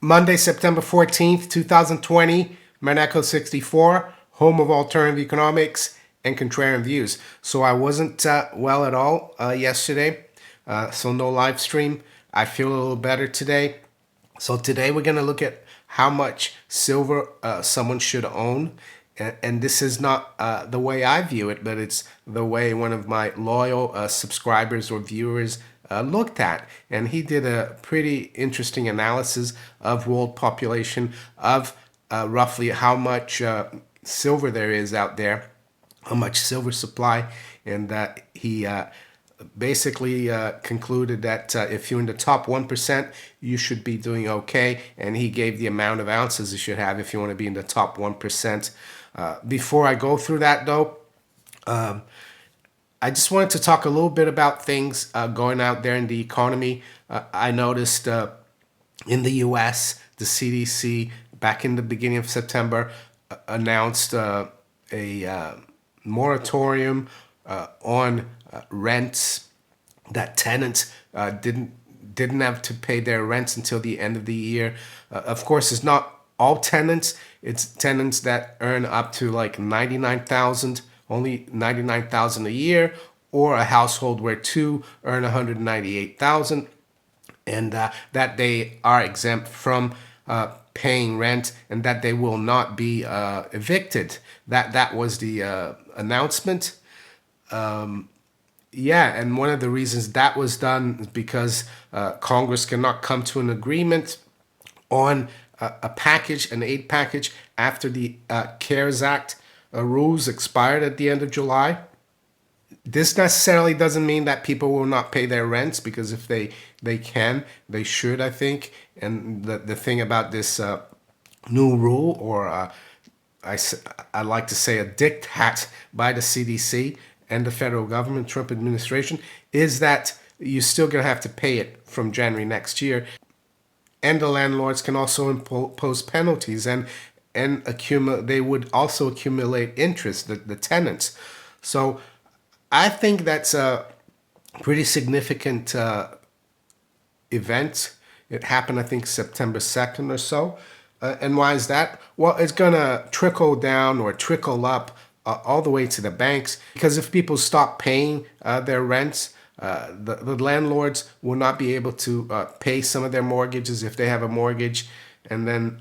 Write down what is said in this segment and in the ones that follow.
Monday, September 14th, 2020, Maneco 64, home of alternative economics and contrarian views. So I wasn't well at all yesterday, so no live stream. I feel a little better today. So today we're going to look at how much silver someone should own. And this is not the way I view it, but it's the way one of my loyal subscribers or viewers looked at. And he did a pretty interesting analysis of world population, of roughly how much silver there is out there, how much silver supply, and he basically concluded that if you're in the top 1%, you should be doing okay. And he gave the amount of ounces you should have if you want to be in the top 1%. Before I go through that, though, I just wanted to talk a little bit about things going out there in the economy. I noticed in the US, the CDC, back in the beginning of September, announced a moratorium on rents, that tenants didn't have to pay their rents until the end of the year. Of course, it's not all tenants. It's tenants that earn up to like 99,000, only 99,000 a year, or a household where two earn 198,000, and that they are exempt from paying rent, and that they will not be evicted. That was the announcement. Yeah, and one of the reasons that was done is because Congress cannot come to an agreement on a package, an aid package, after the CARES Act rules expired at the end of July. This necessarily doesn't mean that people will not pay their rents, because if they can, they should, I think. And the thing about this new rule, or I like to say a diktat by the CDC and the federal government, Trump administration, is that you're still going to have to pay it from January next year. And the landlords can also impose penalties, and they would also accumulate interest, the tenants. So I think that's a pretty significant event. It happened, I think, September 2nd or so. And why is that? Well, it's going to trickle down or trickle up all the way to the banks, because if people stop paying their rents, the landlords will not be able to pay some of their mortgages if they have a mortgage, and then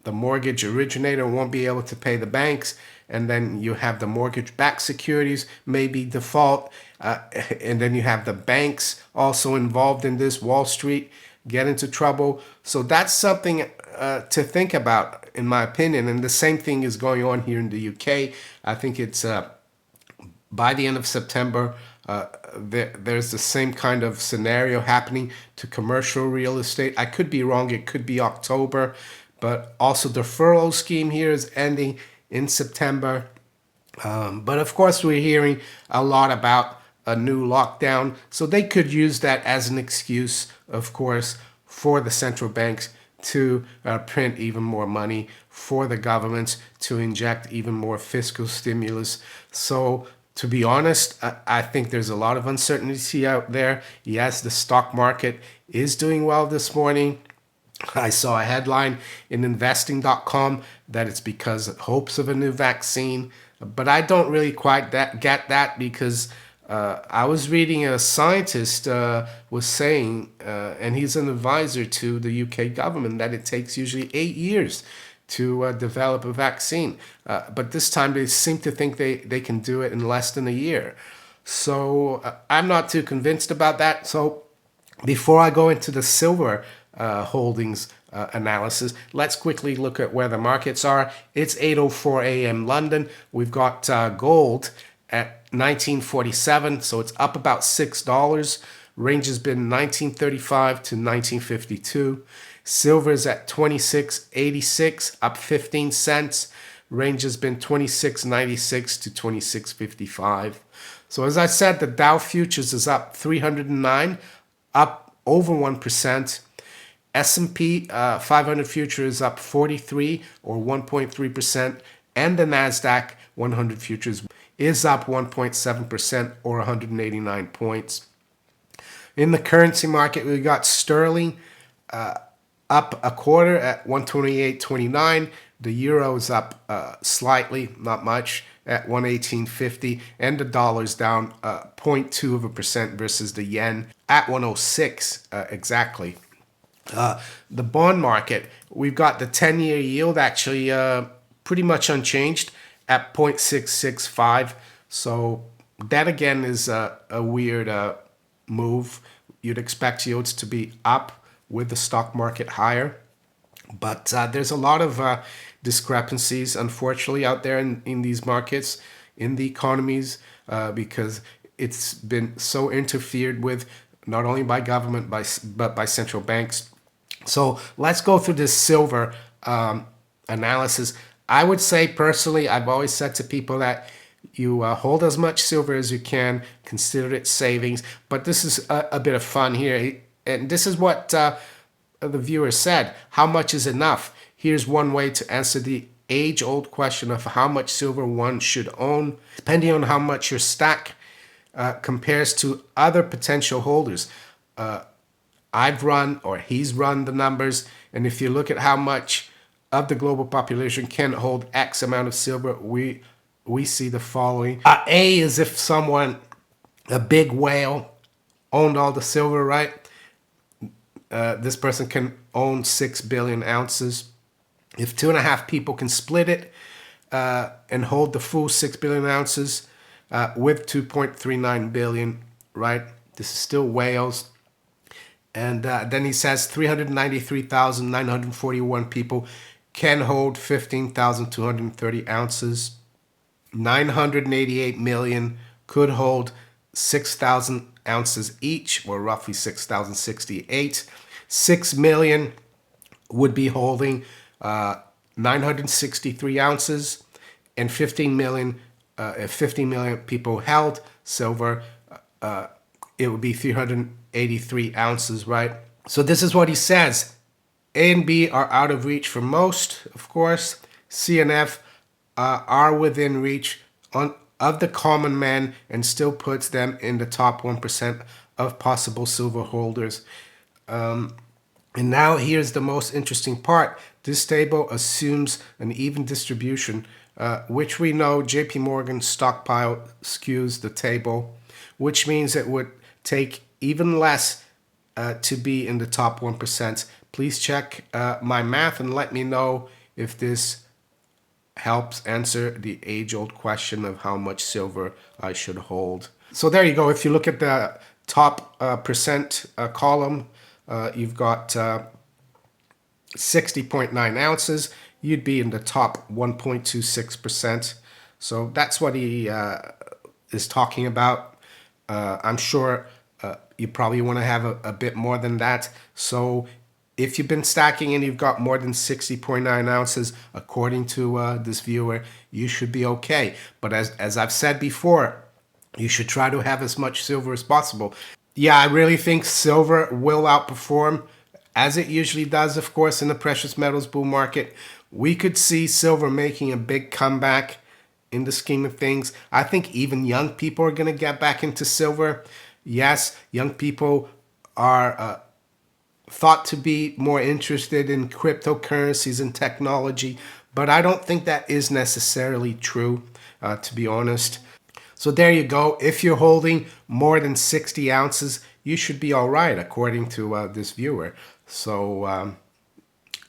the mortgage originator won't be able to pay the banks, and then you have the mortgage-backed securities maybe default, and then you have the banks also involved in this, Wall Street, get into trouble. So that's something to think about, in my opinion. And the same thing is going on here in the UK. I think it's by the end of September, there's the same kind of scenario happening to commercial real estate. I could be wrong. It could be October. But also the furlough scheme here is ending in September. But of course, we're hearing a lot about a new lockdown. So they could use that as an excuse, of course, for the central banks to print even more money, for the governments to inject even more fiscal stimulus. So to be honest, I think there's a lot of uncertainty out there. Yes, the stock market is doing well this morning. I saw a headline in investing.com that it's because of hopes of a new vaccine, but I don't really quite get that, because I was reading a scientist was saying, and he's an advisor to the UK government, that it takes usually 8 years to develop a vaccine. But this time they seem to think they can do it in less than a year. So I'm not too convinced about that. So before I go into the silver holdings analysis, let's quickly look at where the markets are. It's 8:04 a.m. London. We've got gold at 1947, so it's up about $6. Range has been 1935 to 1952. Silver is at 26.86, up 15 cents. Range has been 26.96 to 26.55. So as I said, the Dow futures is up 309, up over 1%. S&P 500 future is up 43 or 1.3%, and the Nasdaq 100 futures is up 1.7% or 189 points. In the currency market, we got sterling up a quarter at 128.29. The euro is up slightly, not much, at 118.50, and the dollar's down 0.2% versus the yen at 106 exactly. The bond market, we've got the 10-year yield actually pretty much unchanged at 0.665. So that again is a weird move. You'd expect yields to be up with the stock market higher. But there's a lot of discrepancies, unfortunately, out there in these markets, in the economies, because it's been so interfered with, not only by government, but by central banks. So let's go through this silver analysis. I would say personally, I've always said to people that you hold as much silver as you can, consider it savings. But this is a bit of fun here. And this is what the viewer said. How much is enough? Here's one way to answer the age-old question of how much silver one should own, depending on how much your stack compares to other potential holders. I've run, or he's run the numbers, and if you look at how much of the global population can hold X amount of silver, we see the following. A is if someone, a big whale, owned all the silver, right? This person can own 6 billion ounces. If 2.5 people can split it and hold the full 6 billion ounces with 2.39 billion, right? This is still whales. And then he says 393,941 people can hold 15,230 ounces. 988 million could hold 6,000 ounces each, or roughly 6,068. 6 million would be holding 963 ounces, and 15 million, if 15 million people held silver, it would be 383 ounces, right? So this is what he says. A and B are out of reach for most, of course. C and F are within reach of the common man and still puts them in the top 1% of possible silver holders. And now here's the most interesting part. This table assumes an even distribution, which we know JP Morgan stockpile skews the table, which means it would take even less to be in the top 1%. Please check my math and let me know if this helps answer the age-old question of how much silver I should hold. So there you go. If you look at the top percent column, you've got 60.9 ounces. You'd be in the top 1.26%. So that's what he is talking about. I'm sure you probably want to have a bit more than that. So if you've been stacking and you've got more than 60.9 ounces, according to this viewer, you should be okay. But as I've said before, you should try to have as much silver as possible. Yeah, I really think silver will outperform, as it usually does, of course, in the precious metals bull market. We could see silver making a big comeback in the scheme of things. I think even young people are going to get back into silver. Yes, young people are thought to be more interested in cryptocurrencies and technology, but I don't think that is necessarily true, to be honest. So there you go. If you're holding more than 60 ounces, you should be all right, according to this viewer. So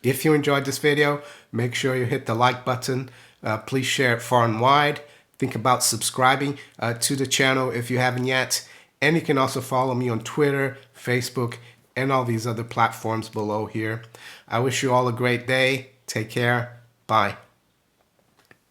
if you enjoyed this video, make sure you hit the like button. Please share it far and wide. Think about subscribing to the channel if you haven't yet. And you can also follow me on Twitter, Facebook, and all these other platforms below here. I wish you all a great day. Take care. Bye.